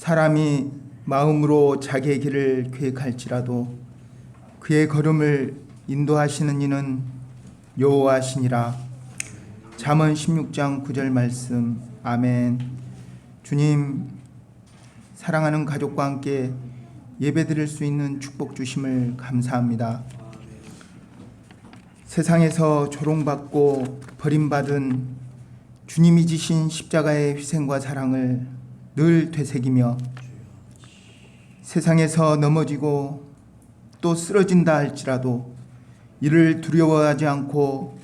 사람이 마음으로 자기의 길을 계획할지라도 그의 걸음을 인도하시는 이는 여호와시니라. 잠언 16장 9절 말씀. 아멘. 주님, 사랑하는 가족과 함께 예배드릴 수 있는 축복 주심을 감사합니다. 세상에서 조롱받고 버림받은 주님이 지신 십자가의 희생과 사랑을 늘 되새기며 세상에서 넘어지고 또 쓰러진다 할지라도 이를 두려워하지 않고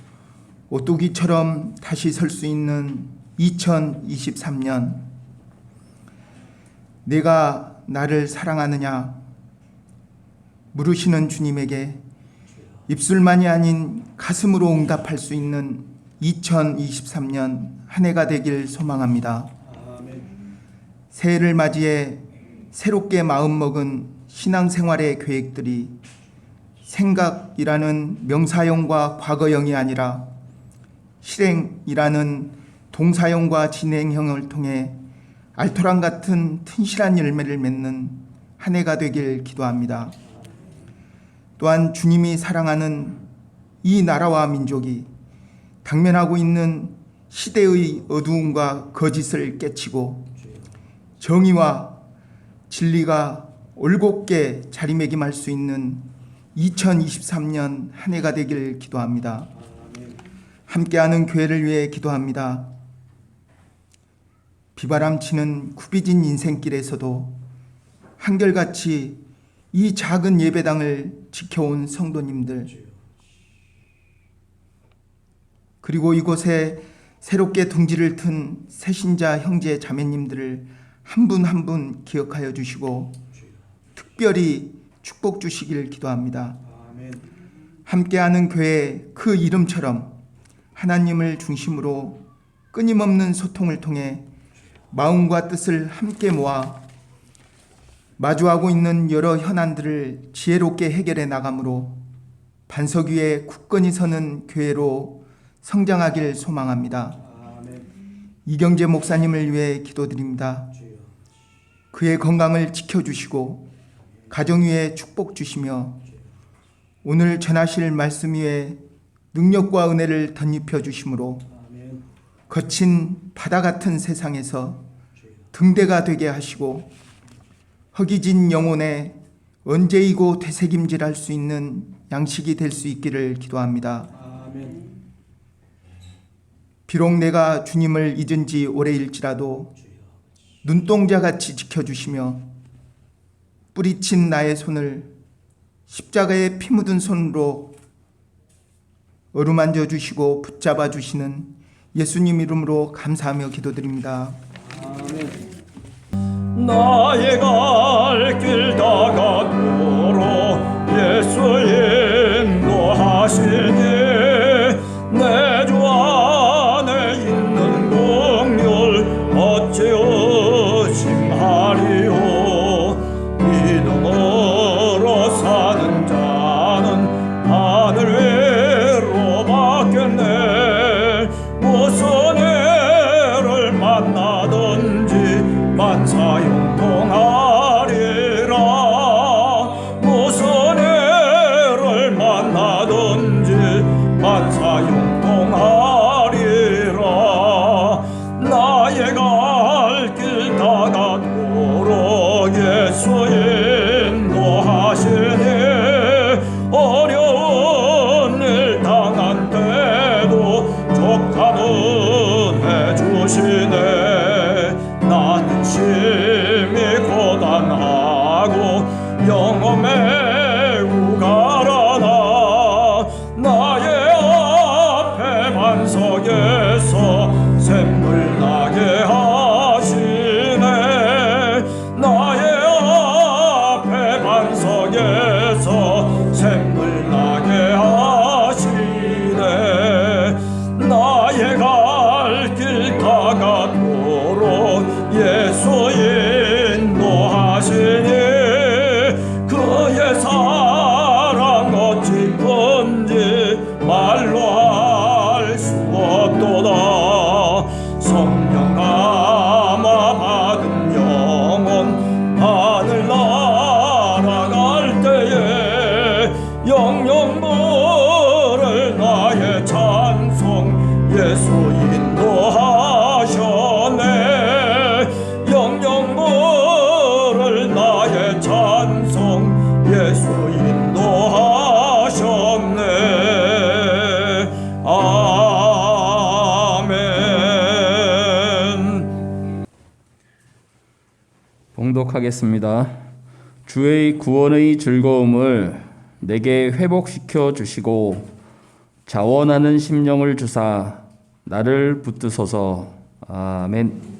오뚜기처럼 다시 설 수 있는 2023년, 내가 나를 사랑하느냐 물으시는 주님에게 입술만이 아닌 가슴으로 응답할 수 있는 2023년 한 해가 되길 소망합니다. 새해를 맞이해 새롭게 마음먹은 신앙생활의 계획들이 생각이라는 명사형과 과거형이 아니라 실행이라는 동사형과 진행형을 통해 알토란 같은 튼실한 열매를 맺는 한 해가 되길 기도합니다. 또한 주님이 사랑하는 이 나라와 민족이 당면하고 있는 시대의 어두움과 거짓을 깨치고 정의와 진리가 올곧게 자리매김할 수 있는 2023년 한 해가 되길 기도합니다. 함께하는 교회를 위해 기도합니다. 비바람치는 굽이진 인생길에서도 한결같이 이 작은 예배당을 지켜온 성도님들, 그리고 이곳에 새롭게 둥지를 튼 새신자 형제 자매님들을 한 분 한 분 기억하여 주시고 특별히 축복 주시길 기도합니다. 함께하는 교회 그 이름처럼 하나님을 중심으로 끊임없는 소통을 통해 마음과 뜻을 함께 모아 마주하고 있는 여러 현안들을 지혜롭게 해결해 나가므로 반석 위에 굳건히 서는 교회로 성장하길 소망합니다. 이경재 목사님을 위해 기도드립니다. 그의 건강을 지켜주시고 가정 위에 축복 주시며 오늘 전하실 말씀 위에 능력과 은혜를 덧입혀 주심으로 거친 바다 같은 세상에서 등대가 되게 하시고 허기진 영혼에 언제이고 되새김질할 수 있는 양식이 될 수 있기를 기도합니다. 비록 내가 주님을 잊은 지 오래일지라도 눈동자같이 지켜주시며 뿌리친 나의 손을 십자가에 피 묻은 손으로 어루만져 주시고 붙잡아 주시는 예수님 이름으로 감사하며 기도드립니다. 아멘. 나의 갈 길 다가도록 예수 인도하시니 내 주 안에 있는 공률 어찌 의심하리요. 믿음으로 사는 자는 하늘 위로 받겠네. 무슨 애를 만나든지 만사형통하리라. 무슨 애를 만나든지 만사형통하리라. 나의 갈 길 다가도록 예수 인도하시니 어려운 일 당한 때도 족하는 해주시네. 나는 심히 고단하고 영어 매우 가라나 나의 앞에 반석에서 샘물 나게 하시네. 나의 봉독하겠습니다. 주의 구원의 즐거움을 내게 회복시켜 주시고 자원하는 심령을 주사 나를 붙드소서. 아멘.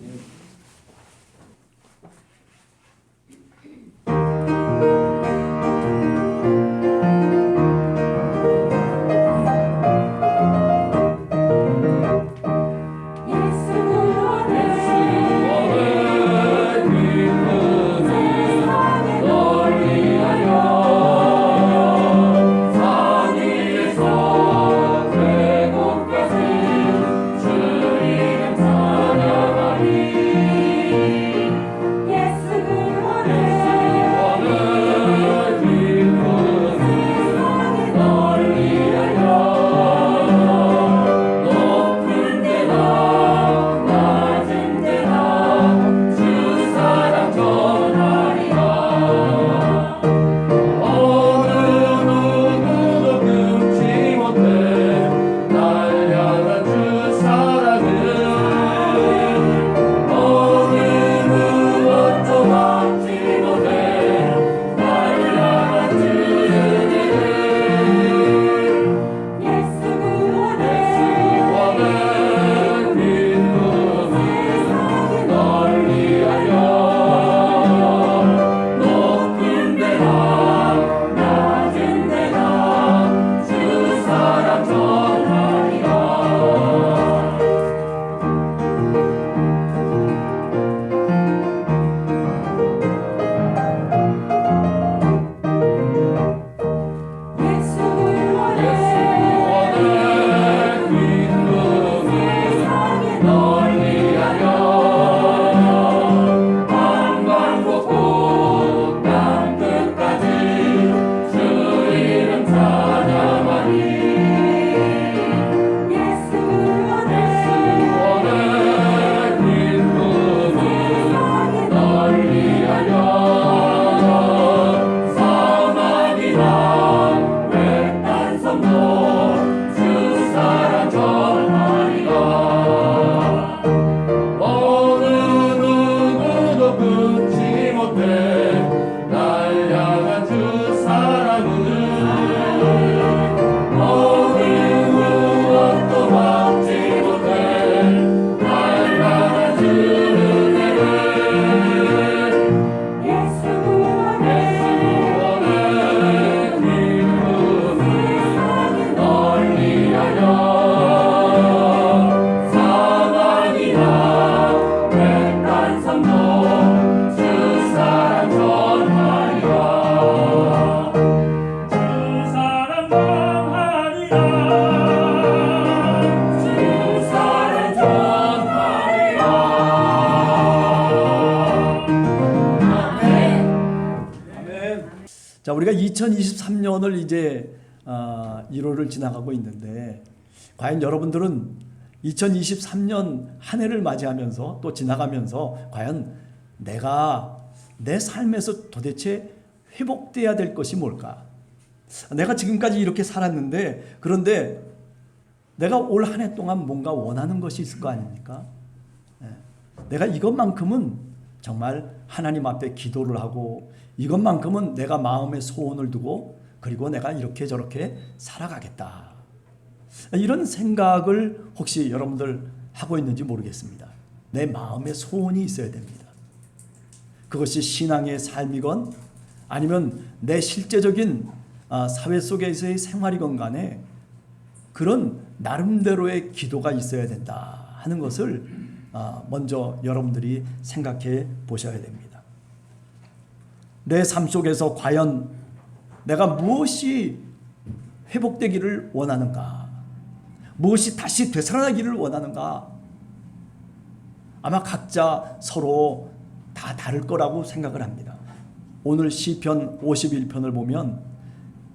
자, 우리가 2023년을 이제 1월을 지나가고 있는데 과연 여러분들은 2023년 한 해를 맞이하면서 또 지나가면서 과연 내가 내 삶에서 도대체 회복돼야 될 것이 뭘까? 내가 지금까지 이렇게 살았는데 그런데 내가 올 한 해 동안 뭔가 원하는 것이 있을 거 아닙니까? 내가 이것만큼은 정말 하나님 앞에 기도를 하고 이것만큼은 내가 마음에 소원을 두고 그리고 내가 이렇게 저렇게 살아가겠다. 이런 생각을 혹시 여러분들 하고 있는지 모르겠습니다. 내 마음에 소원이 있어야 됩니다. 그것이 신앙의 삶이건 아니면 내 실제적인 사회 속에서의 생활이건 간에 그런 나름대로의 기도가 있어야 된다 하는 것을 먼저 여러분들이 생각해 보셔야 됩니다. 내 삶 속에서 과연 내가 무엇이 회복되기를 원하는가? 무엇이 다시 되살아나기를 원하는가? 아마 각자 서로 다 다를 거라고 생각을 합니다. 오늘 시편 51편을 보면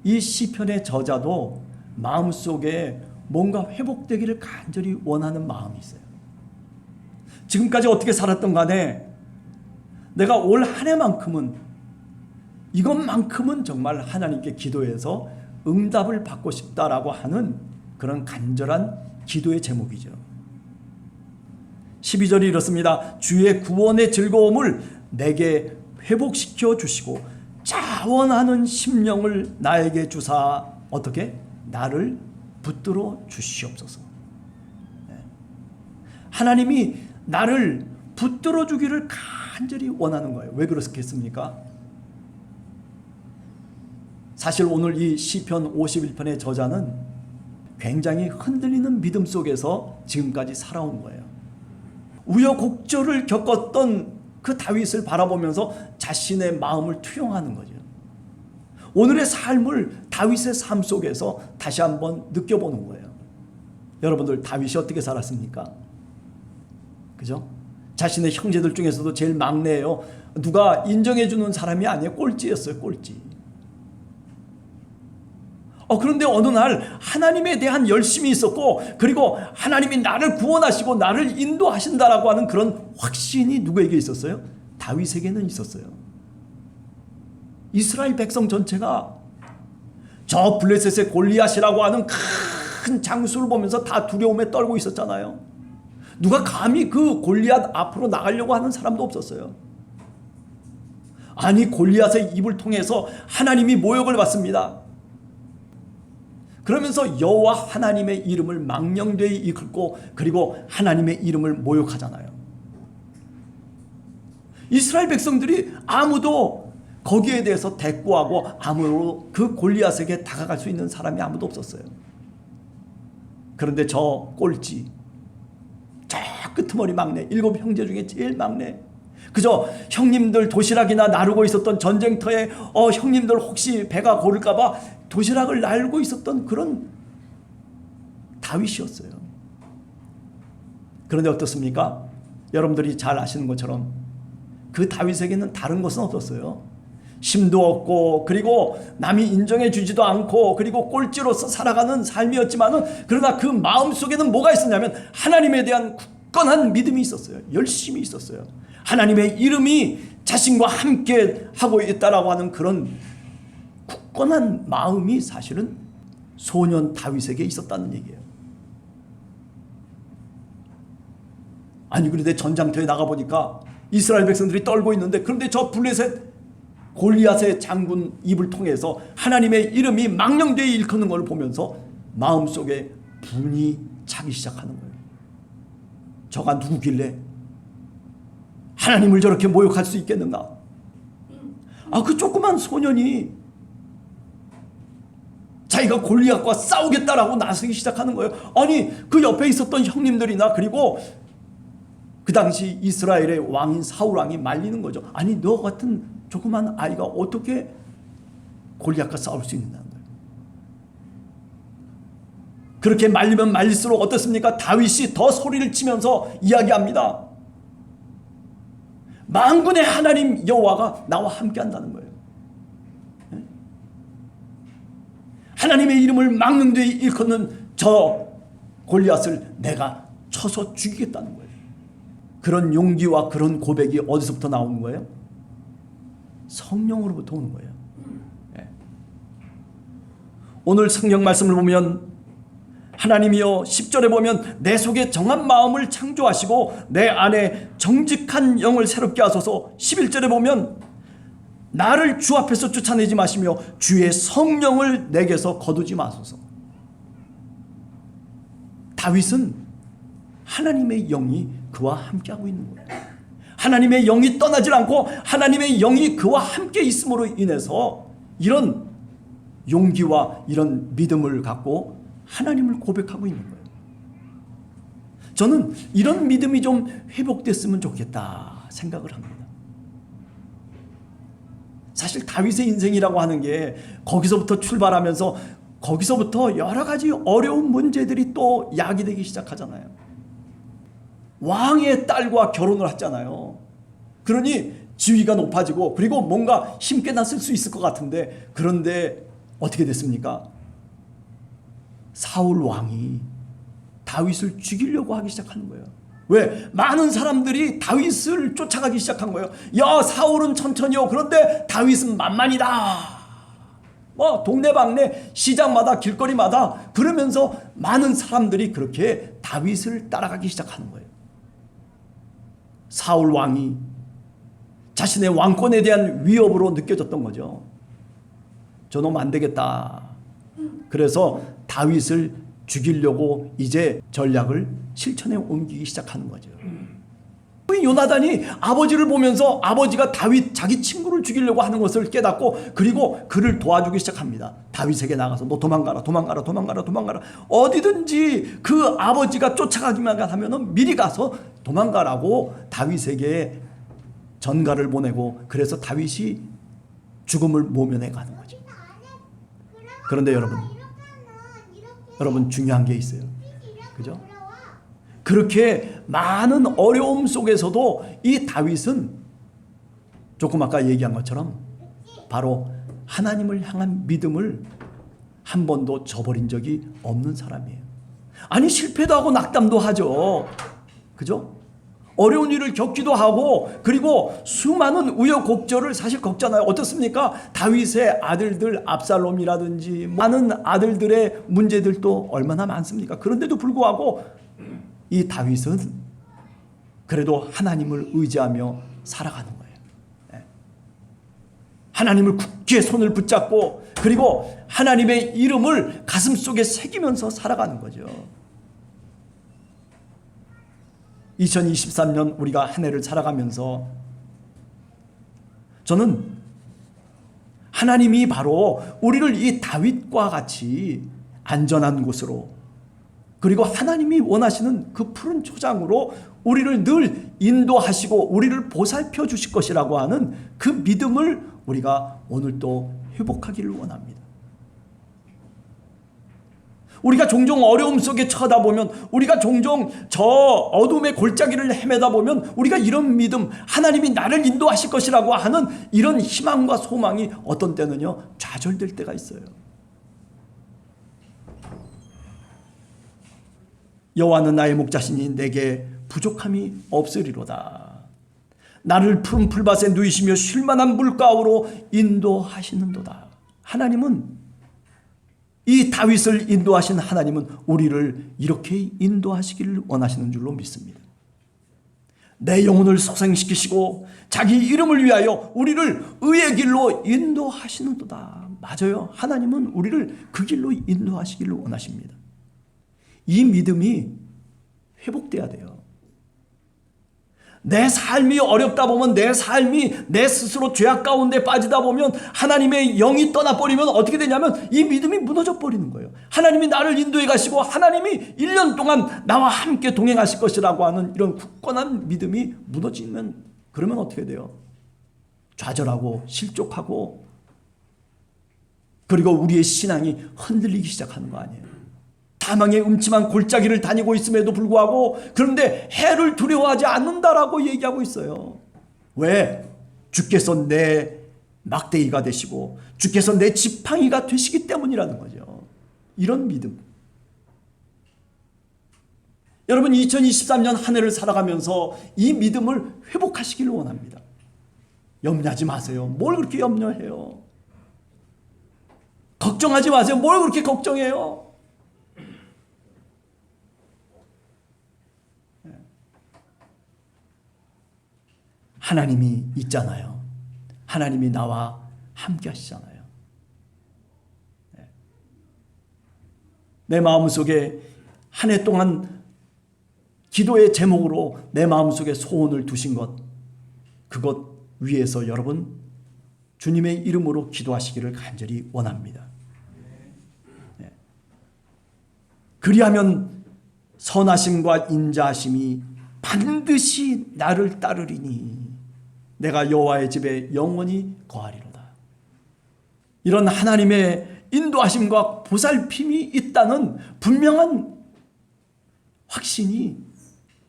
이 시편의 저자도 마음속에 뭔가 회복되기를 간절히 원하는 마음이 있어요. 지금까지 어떻게 살았던 간에 내가 올 한 해만큼은 이것만큼은 정말 하나님께 기도해서 응답을 받고 싶다라고 하는 그런 간절한 기도의 제목이죠. 12절이 이렇습니다. 주의 구원의 즐거움을 내게 회복시켜 주시고 자원하는 심령을 나에게 주사 어떻게? 나를 붙들어 주시옵소서. 하나님이 나를 붙들어 주기를 간절히 원하는 거예요. 왜 그렇겠습니까? 사실 오늘 이 시편 51편의 저자는 굉장히 흔들리는 믿음 속에서 지금까지 살아온 거예요. 우여곡절을 겪었던 그 다윗을 바라보면서 자신의 마음을 투영하는 거죠. 오늘의 삶을 다윗의 삶 속에서 다시 한번 느껴보는 거예요. 여러분들 다윗이 어떻게 살았습니까? 그죠? 자신의 형제들 중에서도 제일 막내예요. 누가 인정해주는 사람이 아니에요. 꼴찌였어요. 꼴찌. 그런데 어느 날 하나님에 대한 열심이 있었고, 그리고 하나님이 나를 구원하시고 나를 인도하신다라고 하는 그런 확신이 누구에게 있었어요? 다윗에게는 있었어요. 이스라엘 백성 전체가 저 블레셋의 골리앗이라고 하는 큰 장수를 보면서 다 두려움에 떨고 있었잖아요. 누가 감히 그 골리앗 앞으로 나가려고 하는 사람도 없었어요. 아니, 골리앗의 입을 통해서 하나님이 모욕을 받습니다. 그러면서 여호와 하나님의 이름을 망령되이 이끌고, 그리고 하나님의 이름을 모욕하잖아요. 이스라엘 백성들이 아무도 거기에 대해서 대꾸하고 아무로 그 골리앗에게 다가갈 수 있는 사람이 아무도 없었어요. 그런데 저 꼴찌, 저 끄트머리 막내, 7 형제 중에 제일 막내, 그저 형님들 도시락이나 나르고 있었던 전쟁터에 형님들 혹시 배가 고를까봐 도시락을 날고 있었던 그런 다윗이었어요. 그런데 어떻습니까? 여러분들이 잘 아시는 것처럼 그 다윗에게는 다른 것은 없었어요. 힘도 없고, 그리고 남이 인정해 주지도 않고, 그리고 꼴찌로서 살아가는 삶이었지만은, 그러나 그 마음속에는 뭐가 있었냐면 하나님에 대한 굳건한 믿음이 있었어요. 열심이 있었어요. 하나님의 이름이 자신과 함께 하고 있다라고 하는 그런 굳건한 마음이 사실은 소년 다윗에게 있었다는 얘기예요. 아니, 그런데 전장터에 나가보니까 이스라엘 백성들이 떨고 있는데, 그런데 저 블레셋 골리앗의 장군 입을 통해서 하나님의 이름이 망령되이 일컫는 걸 보면서 마음속에 분이 차기 시작하는 거예요. 저가 누구길래 하나님을 저렇게 모욕할 수 있겠는가? 그 조그만 소년이 자기가 골리앗과 싸우겠다라고 나서기 시작하는 거예요. 아니, 그 옆에 있었던 형님들이나, 그리고 그 당시 이스라엘의 왕인 사울 왕이 말리는 거죠. 아니, 너 같은 조그만 아이가 어떻게 골리앗과 싸울 수 있는다는 거예요. 그렇게 말리면 말릴수록 어떻습니까? 다윗이 더 소리를 치면서 이야기합니다. 만군의 하나님 여호와가 나와 함께 한다는 거예요. 하나님의 이름을 망령되이 일컫는 저 골리앗을 내가 쳐서 죽이겠다는 거예요. 그런 용기와 그런 고백이 어디서부터 나오는 거예요? 성령으로부터 오는 거예요. 오늘 성경 말씀을 보면 하나님이여 10절에 보면 내 속에 정한 마음을 창조하시고 내 안에 정직한 영을 새롭게 하소서. 11절에 보면 나를 주 앞에서 쫓아내지 마시며 주의 성령을 내게서 거두지 마소서. 다윗은 하나님의 영이 그와 함께하고 있는 거예요. 하나님의 영이 떠나질 않고 하나님의 영이 그와 함께 있음으로 인해서 이런 용기와 이런 믿음을 갖고 하나님을 고백하고 있는 거예요. 저는 이런 믿음이 좀 회복됐으면 좋겠다 생각을 합니다. 사실 다윗의 인생이라고 하는 게 거기서부터 출발하면서 거기서부터 여러 가지 어려운 문제들이 또 야기되기 시작하잖아요. 왕의 딸과 결혼을 했잖아요. 그러니 지위가 높아지고, 그리고 뭔가 힘께 났을 수 있을 것 같은데, 그런데 어떻게 됐습니까? 사울 왕이 다윗을 죽이려고 하기 시작하는 거예요. 왜? 많은 사람들이 다윗을 쫓아가기 시작한 거예요. 야, 사울은 천천히요, 그런데 다윗은 만만이다. 동네방네 시장마다 길거리마다 그러면서 많은 사람들이 그렇게 다윗을 따라가기 시작하는 거예요. 사울 왕이 자신의 왕권에 대한 위협으로 느껴졌던 거죠. 저놈 안 되겠다. 그래서 다윗을 죽이려고 이제 전략을 실천에 옮기기 시작하는 거죠. 요나단이 아버지를 보면서 아버지가 다윗 자기 친구를 죽이려고 하는 것을 깨닫고 그리고 그를 도와주기 시작합니다. 다윗에게 나가서 너 도망가라 도망가라 도망가라 도망가라, 어디든지 그 아버지가 쫓아가기만 하면 미리 가서 도망가라고 다윗에게 전가를 보내고, 그래서 다윗이 죽음을 모면해 가는 거죠. 그런데 여러분 중요한 게 있어요. 그죠? 그렇게 많은 어려움 속에서도 이 다윗은 조금 아까 얘기한 것처럼 바로 하나님을 향한 믿음을 한 번도 저버린 적이 없는 사람이에요. 아니 실패도 하고 낙담도 하죠. 그죠? 어려운 일을 겪기도 하고 그리고 수많은 우여곡절을 사실 겪잖아요. 어떻습니까? 다윗의 아들들 압살롬이라든지 많은 아들들의 문제들도 얼마나 많습니까? 그런데도 불구하고 이 다윗은 그래도 하나님을 의지하며 살아가는 거예요. 하나님을 굳게 손을 붙잡고 그리고 하나님의 이름을 가슴속에 새기면서 살아가는 거죠. 2023년 우리가 한 해를 살아가면서 저는 하나님이 바로 우리를 이 다윗과 같이 안전한 곳으로, 그리고 하나님이 원하시는 그 푸른 초장으로 우리를 늘 인도하시고 우리를 보살펴 주실 것이라고 하는 그 믿음을 우리가 오늘 또 회복하기를 원합니다. 우리가 종종 어려움 속에 처하다 보면, 우리가 종종 저 어둠의 골짜기를 헤매다 보면 우리가 이런 믿음, 하나님이 나를 인도하실 것이라고 하는 이런 희망과 소망이 어떤 때는요 좌절될 때가 있어요. 여호와는 나의 목자시니 내게 부족함이 없으리로다. 나를 푸른 풀밭에 누이시며 쉴만한 물가로 인도하시는도다. 하나님은, 이 다윗을 인도하신 하나님은 우리를 이렇게 인도하시기를 원하시는 줄로 믿습니다. 내 영혼을 소생시키시고 자기 이름을 위하여 우리를 의의 길로 인도하시는도다. 맞아요. 하나님은 우리를 그 길로 인도하시기를 원하십니다. 이 믿음이 회복돼야 돼요. 내 삶이 어렵다 보면, 내 삶이 내 스스로 죄악 가운데 빠지다 보면, 하나님의 영이 떠나버리면 어떻게 되냐면 이 믿음이 무너져 버리는 거예요. 하나님이 나를 인도해 가시고 하나님이 1년 동안 나와 함께 동행하실 것이라고 하는 이런 굳건한 믿음이 무너지면, 그러면 어떻게 돼요? 좌절하고 실족하고, 그리고 우리의 신앙이 흔들리기 시작하는 거 아니에요. 사망의 음침한 골짜기를 다니고 있음에도 불구하고 그런데 해를 두려워하지 않는다라고 얘기하고 있어요. 왜? 주께서 내 막대기가 되시고 주께서 내 지팡이가 되시기 때문이라는 거죠. 이런 믿음. 여러분 2023년 한 해를 살아가면서 이 믿음을 회복하시기를 원합니다. 염려하지 마세요. 뭘 그렇게 염려해요? 걱정하지 마세요. 뭘 그렇게 걱정해요? 하나님이 있잖아요. 하나님이 나와 함께 하시잖아요. 내 마음속에 한 해 동안 기도의 제목으로 내 마음속에 소원을 두신 것, 그것 위에서 여러분 주님의 이름으로 기도하시기를 간절히 원합니다. 그리하면 선하심과 인자하심이 반드시 나를 따르리니 내가 여호와의 집에 영원히 거하리로다. 이런 하나님의 인도하심과 보살핌이 있다는 분명한 확신이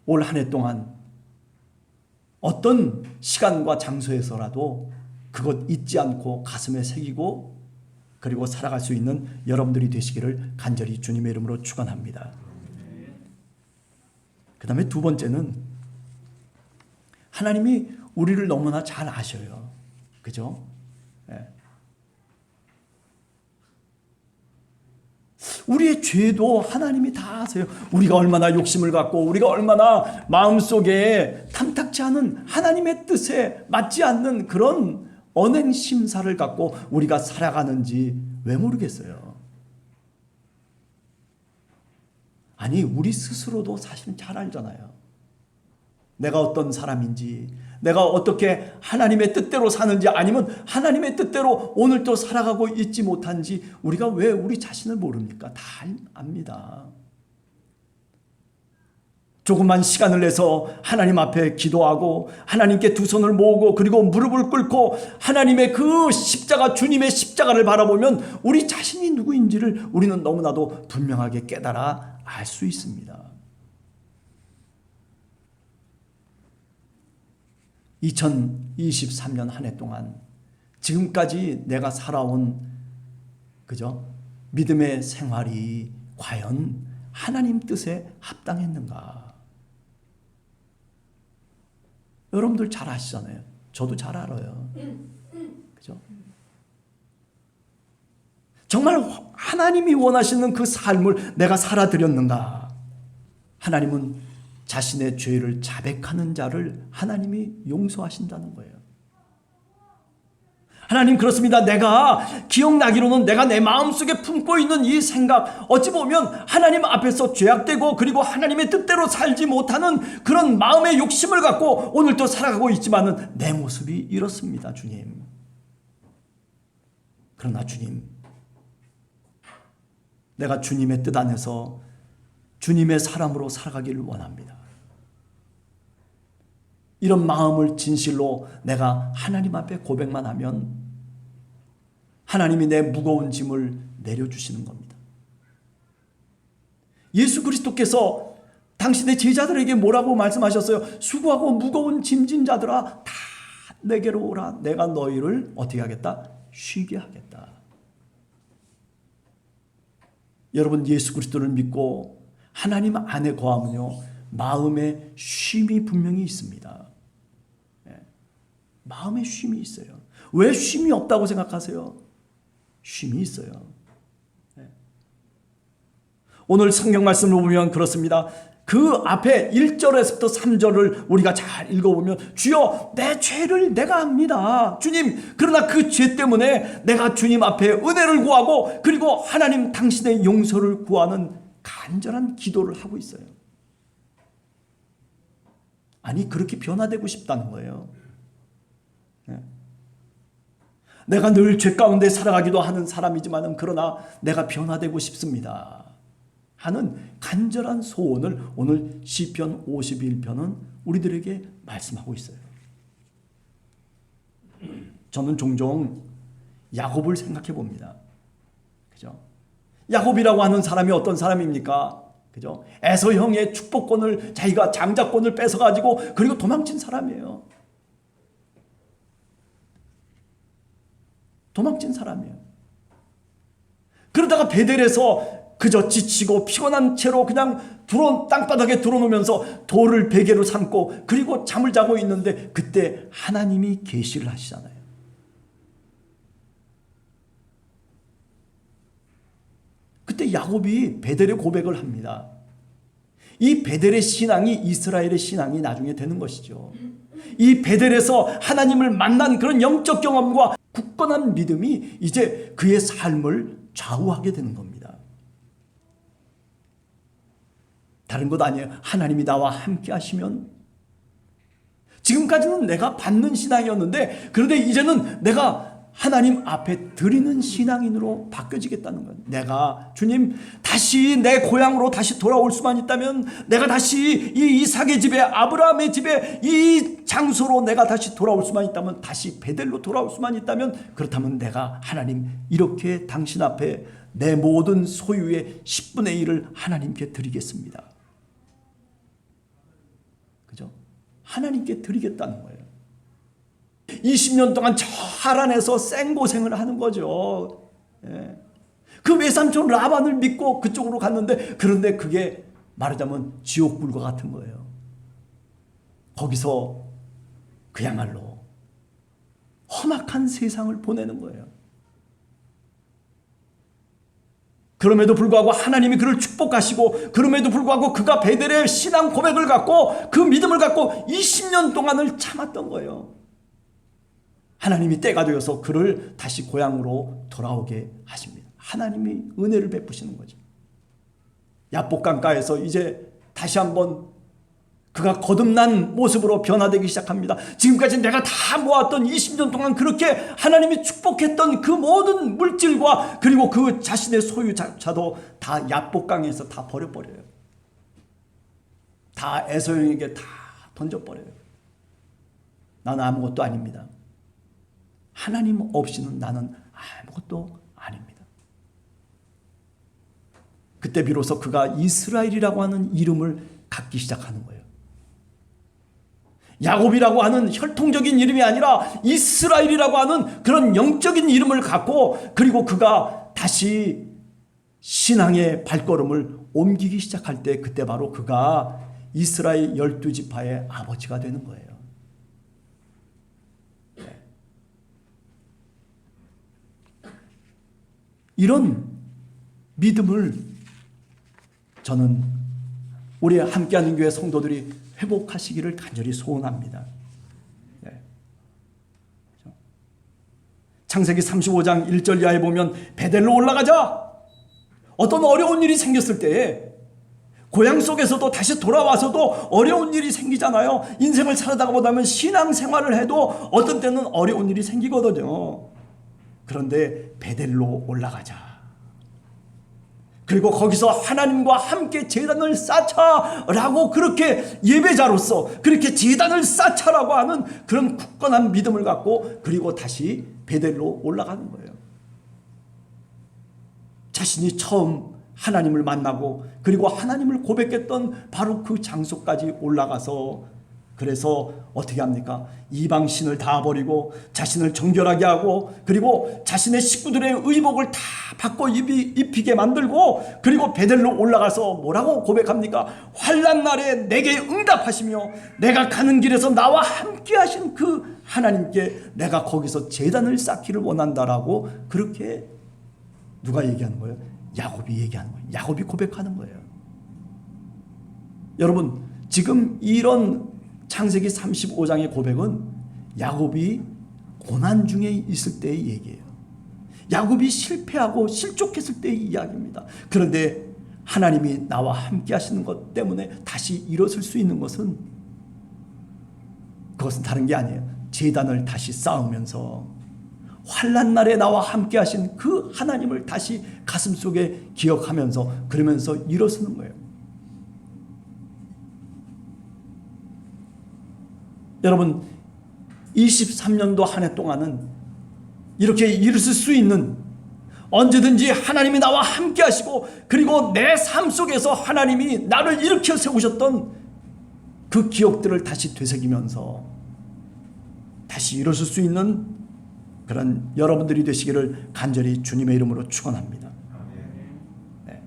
올 한 해 동안 어떤 시간과 장소에서라도 그것 잊지 않고 가슴에 새기고 그리고 살아갈 수 있는 여러분들이 되시기를 간절히 주님의 이름으로 축원합니다. 그 다음에 두 번째는 하나님이 우리를 너무나 잘 아셔요. 그죠? 네. 우리의 죄도 하나님이 다 아세요. 우리가 얼마나 욕심을 갖고 우리가 얼마나 마음속에 탐탁지 않은 하나님의 뜻에 맞지 않는 그런 언행 심사를 갖고 우리가 살아가는지 왜 모르겠어요. 아니, 우리 스스로도 사실은 잘 알잖아요. 내가 어떤 사람인지, 내가 어떻게 하나님의 뜻대로 사는지, 아니면 하나님의 뜻대로 오늘도 살아가고 있지 못한지 우리가 왜 우리 자신을 모릅니까? 다 압니다. 조금만 시간을 내서 하나님 앞에 기도하고 하나님께 두 손을 모으고 그리고 무릎을 꿇고 하나님의 그 십자가, 주님의 십자가를 바라보면 우리 자신이 누구인지를 우리는 너무나도 분명하게 깨달아 알 수 있습니다. 2023년 한 해 동안 지금까지 내가 살아온 믿음의 생활이 과연 하나님 뜻에 합당했는가? 여러분들 잘 아시잖아요. 저도 잘 알아요. 그죠? 정말 하나님이 원하시는 그 삶을 내가 살아드렸는가? 하나님은 자신의 죄를 자백하는 자를 하나님이 용서하신다는 거예요. 하나님, 그렇습니다. 내가 기억나기로는 내가 내 마음속에 품고 있는 이 생각, 어찌 보면 하나님 앞에서 죄악되고 그리고 하나님의 뜻대로 살지 못하는 그런 마음의 욕심을 갖고 오늘도 살아가고 있지만은 내 모습이 이렇습니다, 주님. 그러나 주님, 내가 주님의 뜻 안에서 주님의 사람으로 살아가기를 원합니다. 이런 마음을 진실로 내가 하나님 앞에 고백만 하면 하나님이 내 무거운 짐을 내려주시는 겁니다. 예수 그리스도께서 당신의 제자들에게 뭐라고 말씀하셨어요? 수고하고 무거운 짐진 자들아 다 내게로 오라. 내가 너희를 어떻게 하겠다? 쉬게 하겠다. 여러분, 예수 그리스도를 믿고 하나님 안에 거하면요, 마음에 쉼이 분명히 있습니다. 마음에 쉼이 있어요. 왜 쉼이 없다고 생각하세요? 쉼이 있어요. 오늘 성경 말씀을 보면 그렇습니다. 그 앞에 1절에서부터 3절을 우리가 잘 읽어보면 주여 내 죄를 내가 압니다. 주님, 그러나 그 죄 때문에 내가 주님 앞에 은혜를 구하고 그리고 하나님 당신의 용서를 구하는 간절한 기도를 하고 있어요. 아니, 그렇게 변화되고 싶다는 거예요. 내가 늘 죄 가운데 살아가기도 하는 사람이지만 그러나 내가 변화되고 싶습니다 하는 간절한 소원을 오늘 시편 51편은 우리들에게 말씀하고 있어요. 저는 종종 야곱을 생각해 봅니다. 그죠? 야곱이라고 하는 사람이 어떤 사람입니까? 그죠? 에서 형의 축복권을, 자기가 장자권을 뺏어가지고 그리고 도망친 사람이에요. 도망친 사람이에요. 그러다가 베델에서 그저 지치고 피곤한 채로 그냥 땅바닥에 드러누면서 돌을 베개로 삼고 그리고 잠을 자고 있는데 그때 하나님이 계시를 하시잖아요. 그때 야곱이 베델의 고백을 합니다. 이 베델의 신앙이 이스라엘의 신앙이 나중에 되는 것이죠. 이 베델에서 하나님을 만난 그런 영적 경험과 굳건한 믿음이 이제 그의 삶을 좌우하게 되는 겁니다. 다른 것 아니에요. 하나님이 나와 함께 하시면, 지금까지는 내가 받는 신앙이었는데 그런데 이제는 내가 하나님 앞에 드리는 신앙인으로 바뀌어지겠다는 거예요. 내가 주님 다시 내 고향으로 다시 돌아올 수만 있다면, 내가 다시 이 이삭의 집에, 아브라함의 집에, 이 장소로 내가 다시 돌아올 수만 있다면, 다시 베델로 돌아올 수만 있다면, 그렇다면 내가 하나님 이렇게 당신 앞에 내 모든 소유의 10분의 1을 하나님께 드리겠습니다. 그죠? 하나님께 드리겠다는 거예요. 20년 동안 저 하란에서 생고생을 하는 거죠. 그 외삼촌 라반을 믿고 그쪽으로 갔는데, 그런데 그게 말하자면 지옥불과 같은 거예요. 거기서 그야말로 험악한 세상을 보내는 거예요. 그럼에도 불구하고 하나님이 그를 축복하시고, 그럼에도 불구하고 그가 베델의 신앙 고백을 갖고 그 믿음을 갖고 20년 동안을 참았던 거예요. 하나님이 때가 되어서 그를 다시 고향으로 돌아오게 하십니다. 하나님이 은혜를 베푸시는 거죠. 야복강가에서 이제 다시 한번 그가 거듭난 모습으로 변화되기 시작합니다. 지금까지 내가 다 모았던 20년 동안 그렇게 하나님이 축복했던 그 모든 물질과 그리고 그 자신의 소유자도 다 야복강에서 다 버려버려요. 다 에서용에게 다 던져버려요. 나는 아무것도 아닙니다. 하나님 없이는 나는 아무것도 아닙니다. 그때 비로소 그가 이스라엘이라고 하는 이름을 갖기 시작하는 거예요. 야곱이라고 하는 혈통적인 이름이 아니라 이스라엘이라고 하는 그런 영적인 이름을 갖고, 그리고 그가 다시 신앙의 발걸음을 옮기기 시작할 때, 그때 바로 그가 이스라엘 12지파의 아버지가 되는 거예요. 이런 믿음을 저는 우리 함께하는 교회 성도들이 회복하시기를 간절히 소원합니다. 창세기 35장 1절 이하에 보면 베델로 올라가자. 어떤 어려운 일이 생겼을 때에 고향 속에서도 다시 돌아와서도 어려운 일이 생기잖아요. 인생을 살아가다 보면 신앙생활을 해도 어떤 때는 어려운 일이 생기거든요. 그런데 베델로 올라가자. 그리고 거기서 하나님과 함께 제단을 쌓자라고, 그렇게 예배자로서 그렇게 제단을 쌓자라고 하는 그런 굳건한 믿음을 갖고, 그리고 다시 베델로 올라가는 거예요. 자신이 처음 하나님을 만나고 그리고 하나님을 고백했던 바로 그 장소까지 올라가서, 그래서 어떻게 합니까? 이방신을 다 버리고 자신을 정결하게 하고, 그리고 자신의 식구들의 의복을 다 바꿔 입히게 만들고, 그리고 베델로 올라가서 뭐라고 고백합니까? 환난 날에 내게 응답하시며 내가 가는 길에서 나와 함께 하신 그 하나님께 내가 거기서 제단을 쌓기를 원한다라고, 그렇게 누가 얘기하는 거예요? 야곱이 얘기하는 거예요. 야곱이 고백하는 거예요. 여러분, 지금 이런 창세기 35장의 고백은 야곱이 고난 중에 있을 때의 얘기예요. 야곱이 실패하고 실족했을 때의 이야기입니다. 그런데 하나님이 나와 함께 하시는 것 때문에 다시 일어설 수 있는 것은, 그것은 다른 게 아니에요. 제단을 다시 쌓으면서 환난 날에 나와 함께 하신 그 하나님을 다시 가슴속에 기억하면서, 그러면서 일어서는 거예요. 여러분, 23년도 한 해 동안은 이렇게 일으킬 수 있는, 언제든지 하나님이 나와 함께 하시고 그리고 내 삶 속에서 하나님이 나를 일으켜 세우셨던 그 기억들을 다시 되새기면서 다시 일어설 수 있는 그런 여러분들이 되시기를 간절히 주님의 이름으로 축원합니다. 네.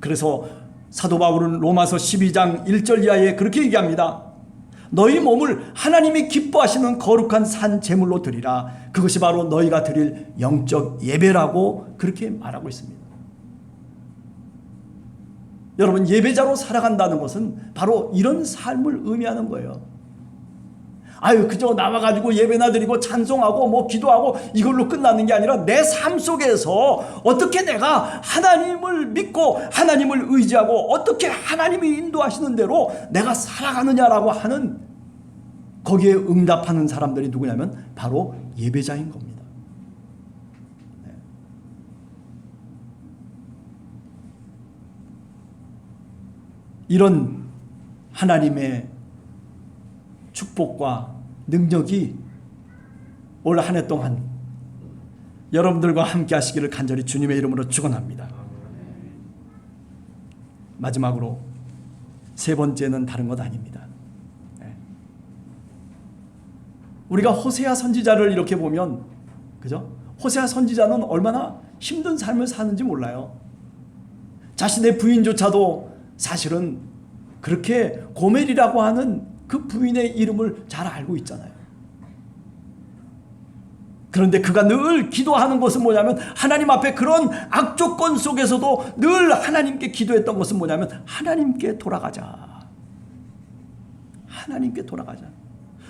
그래서 사도 바울은 로마서 12장 1절 이하에 그렇게 얘기합니다. 너희 몸을 하나님이 기뻐하시는 거룩한 산 제물로 드리라. 그것이 바로 너희가 드릴 영적 예배라고 그렇게 말하고 있습니다. 여러분, 예배자로 살아간다는 것은 바로 이런 삶을 의미하는 거예요. 아유, 그저 나와가지고 예배나 드리고 찬송하고 뭐 기도하고 이걸로 끝나는 게 아니라, 내 삶 속에서 어떻게 내가 하나님을 믿고 하나님을 의지하고 어떻게 하나님이 인도하시는 대로 내가 살아가느냐라고 하는, 거기에 응답하는 사람들이 누구냐면 바로 예배자인 겁니다. 네. 이런 하나님의 축복과 능력이 올 한 해 동안 여러분들과 함께 하시기를 간절히 주님의 이름으로 축원합니다. 마지막으로 세 번째는 다른 것 아닙니다. 우리가 호세아 선지자를 이렇게 보면, 그죠? 호세아 선지자는 얼마나 힘든 삶을 사는지 몰라요. 자신의 부인조차도 사실은 그렇게 고멜이라고 하는 그 부인의 이름을 잘 알고 있잖아요. 그런데 그가 늘 기도하는 것은 뭐냐면 하나님 앞에 그런 악조건 속에서도 늘 하나님께 기도했던 것은 뭐냐면 하나님께 돌아가자. 하나님께 돌아가자.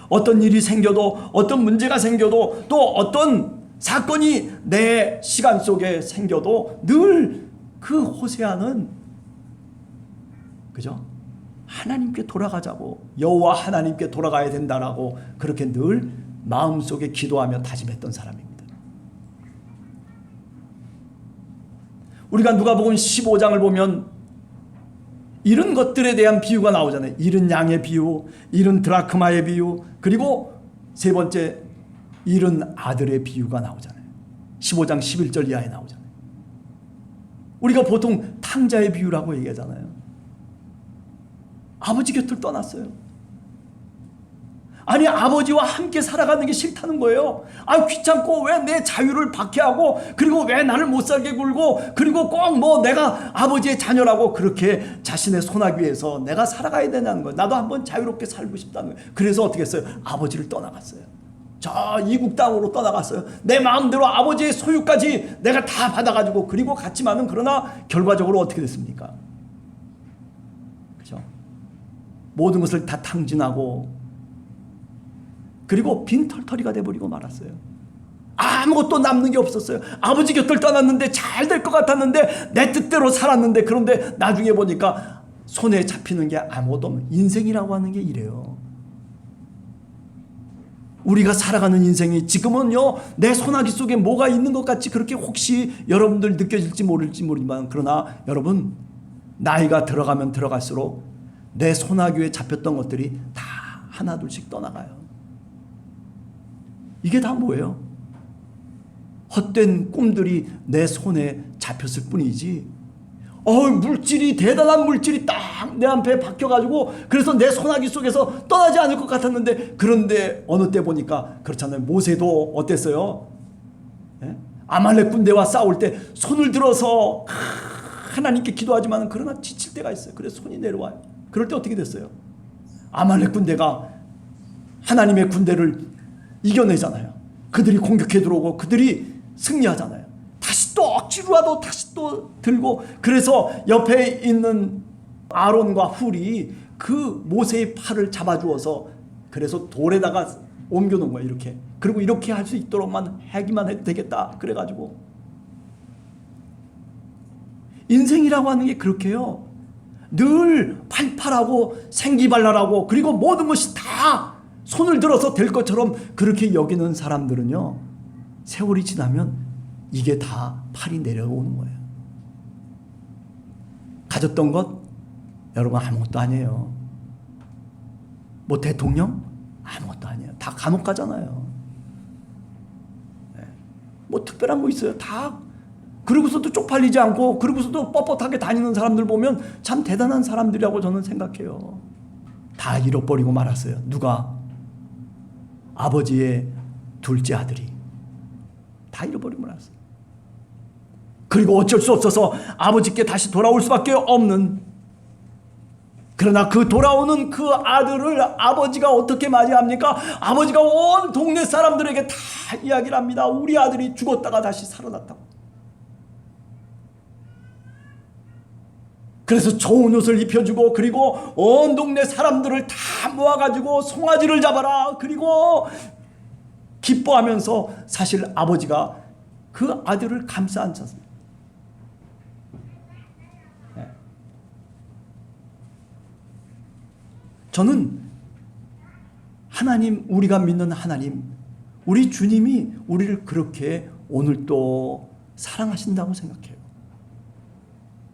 어떤 일이 생겨도 어떤 문제가 생겨도 또 어떤 사건이 내 시간 속에 생겨도 늘 그 호세아는 그죠? 하나님께 돌아가자고 여호와 하나님께 돌아가야 된다라고 그렇게 늘 마음속에 기도하며 다짐했던 사람입니다. 우리가 누가복음 15장을 보면 이런 것들에 대한 비유가 나오잖아요. 잃은 양의 비유, 잃은 드라크마의 비유, 그리고 세 번째 잃은 아들의 비유가 나오잖아요. 15장 11절 이하에 나오잖아요. 우리가 보통 탕자의 비유라고 얘기하잖아요. 아버지 곁을 떠났어요. 아니 아버지와 함께 살아가는 게 싫다는 거예요. 아 귀찮고 왜 내 자유를 박해하고 그리고 왜 나를 못 살게 굴고 그리고 꼭 뭐 내가 아버지의 자녀라고 그렇게 자신의 손아귀에서 내가 살아가야 되냐는 거예요. 나도 한번 자유롭게 살고 싶다는 거예요. 그래서 어떻게 했어요? 아버지를 떠나갔어요. 저 이국 땅으로 떠나갔어요. 내 마음대로 아버지의 소유까지 내가 다 받아가지고 그리고 갔지만은 그러나 결과적으로 어떻게 됐습니까? 그죠? 모든 것을 다 탕진하고 그리고 빈털터리가 돼버리고 말았어요. 아무것도 남는 게 없었어요. 아버지 곁을 떠났는데 잘 될 것 같았는데 내 뜻대로 살았는데 그런데 나중에 보니까 손에 잡히는 게 아무것도 없는 인생이라고 하는 게 이래요. 우리가 살아가는 인생이 지금은요 내 손아귀 속에 뭐가 있는 것 같이 그렇게 혹시 여러분들 느껴질지 모르지만 그러나 여러분 나이가 들어가면 들어갈수록 내 손아귀에 잡혔던 것들이 다 하나둘씩 떠나가요. 이게 다 뭐예요? 헛된 꿈들이 내 손에 잡혔을 뿐이지 물질이 대단한 물질이 딱 내 앞에 박혀가지고 그래서 내 손아귀 속에서 떠나지 않을 것 같았는데 그런데 어느 때 보니까 그렇잖아요. 모세도 어땠어요? 예? 아말렉 군대와 싸울 때 손을 들어서 하나님께 기도하지만 그러나 지칠 때가 있어요. 그래서 손이 내려와요. 그럴 때 어떻게 됐어요? 아말렉 군대가 하나님의 군대를 이겨내잖아요. 그들이 공격해 들어오고 그들이 승리하잖아요. 다시 또 억지로라도 다시 또 들고 그래서 옆에 있는 아론과 훌이 그 모세의 팔을 잡아주어서 그래서 돌에다가 옮겨놓은 거예요. 이렇게. 그리고 이렇게 할 수 있도록만 하기만 해도 되겠다. 그래가지고 인생이라고 하는 게 그렇게요. 늘 팔팔하고 생기발랄하고 그리고 모든 것이 다 손을 들어서 될 것처럼 그렇게 여기는 사람들은요. 세월이 지나면 이게 다 팔이 내려오는 거예요. 가졌던 것 여러분 아무것도 아니에요. 뭐 대통령? 아무것도 아니에요. 다 감옥 가잖아요. 네. 뭐 특별한 거 있어요? 다 그러고서도 쪽팔리지 않고 그러고서도 뻣뻣하게 다니는 사람들 보면 참 대단한 사람들이라고 저는 생각해요. 다 잃어버리고 말았어요. 누가? 아버지의 둘째 아들이 다 잃어버리고 말았어요. 그리고 어쩔 수 없어서 아버지께 다시 돌아올 수밖에 없는 그러나 그 돌아오는 그 아들을 아버지가 어떻게 맞이합니까? 아버지가 온 동네 사람들에게 다 이야기를 합니다. 우리 아들이 죽었다가 다시 살아났다고. 그래서 좋은 옷을 입혀주고 그리고 온 동네 사람들을 다 모아가지고 송아지를 잡아라. 그리고 기뻐하면서 사실 아버지가 그 아들을 감싸 안았습니다. 저는 하나님, 우리가 믿는 하나님, 우리 주님이 우리를 그렇게 오늘 또 사랑하신다고 생각해요.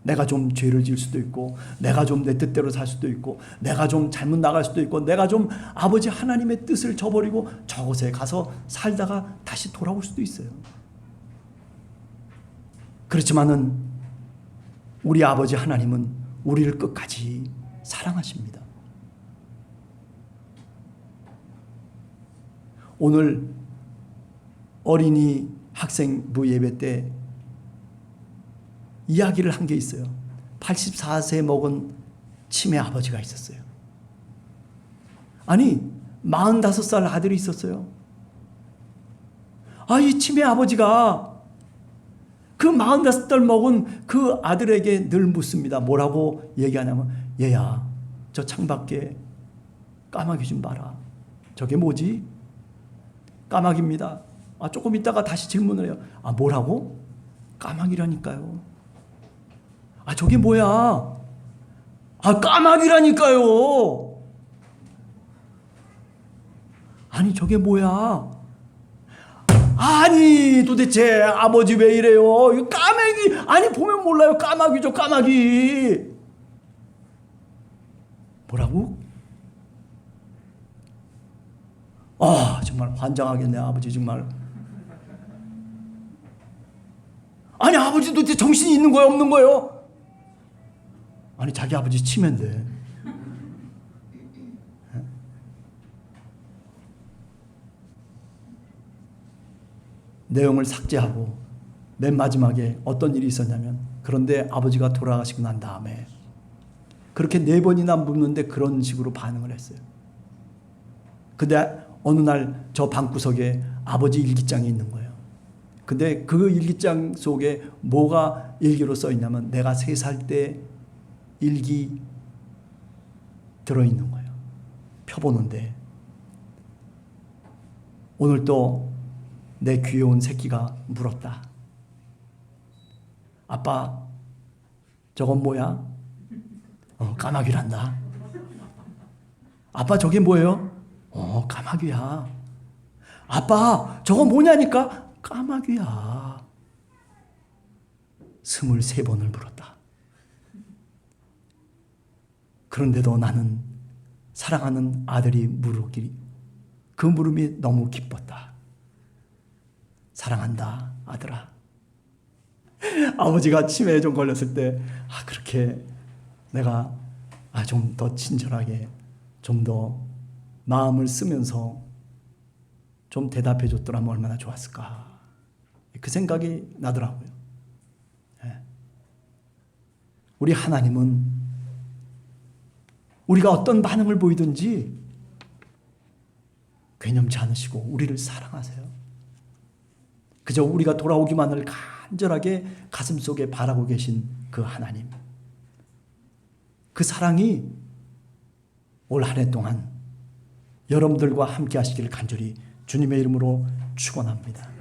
내가 좀 죄를 지을 수도 있고 내가 좀 내 뜻대로 살 수도 있고 내가 좀 잘못 나갈 수도 있고 내가 좀 아버지 하나님의 뜻을 저버리고 저곳에 가서 살다가 다시 돌아올 수도 있어요. 그렇지만은 우리 아버지 하나님은 우리를 끝까지 사랑하십니다. 오늘 어린이 학생부 예배 때 이야기를 한 게 있어요. 84세 먹은 치매 아버지가 있었어요. 아니 45살 아들이 있었어요. 이 치매 아버지가 그 45달 먹은 그 아들에게 늘 묻습니다. 뭐라고 얘기하냐면, 얘야, 저 창밖에 까마귀 좀 봐라. 저게 뭐지? 까마귀입니다. 조금 있다가 다시 질문을 해요. 뭐라고? 까마귀라니까요. 저게 뭐야? 까마귀라니까요. 아니, 저게 뭐야? 아니, 도대체 아버지 왜 이래요? 이거 까마귀, 아니, 보면 몰라요. 까마귀죠, 까마귀. 뭐라고? 정말 환장하겠네, 아버지, 정말. 아니, 아버지 도대체 정신이 있는 거예요, 없는 거예요? 아니, 자기 아버지 치매인데. 내용을 삭제하고 맨 마지막에 어떤 일이 있었냐면, 그런데 아버지가 돌아가시고 난 다음에 그렇게 4번이나 묻는데 그런 식으로 반응을 했어요. 근데 어느 날 저 방구석에 아버지 일기장이 있는 거예요. 근데 그 일기장 속에 뭐가 일기로 써 있냐면, 내가 3살 때 일기 들어있는 거예요. 펴보는데, 오늘 또 내 귀여운 새끼가 물었다. 아빠, 저건 뭐야? 까마귀란다. 아빠, 저게 뭐예요? 까마귀야. 아빠, 저건 뭐냐니까? 까마귀야. 23번을 물었다. 그런데도 나는 사랑하는 아들이 물었기에 그 물음이 너무 기뻤다. 사랑한다, 아들아. 아버지가 치매에 좀 걸렸을 때 그렇게 내가 좀 더 친절하게, 좀 더 마음을 쓰면서 좀 대답해 줬더라면 얼마나 좋았을까, 그 생각이 나더라고요. 우리 하나님은 우리가 어떤 반응을 보이든지 괴념치 않으시고 우리를 사랑하세요. 그저 우리가 돌아오기만을 간절하게 가슴속에 바라고 계신 그 하나님, 그 사랑이 올 한 해 동안 여러분들과 함께 하시기를 간절히 주님의 이름으로 축원합니다.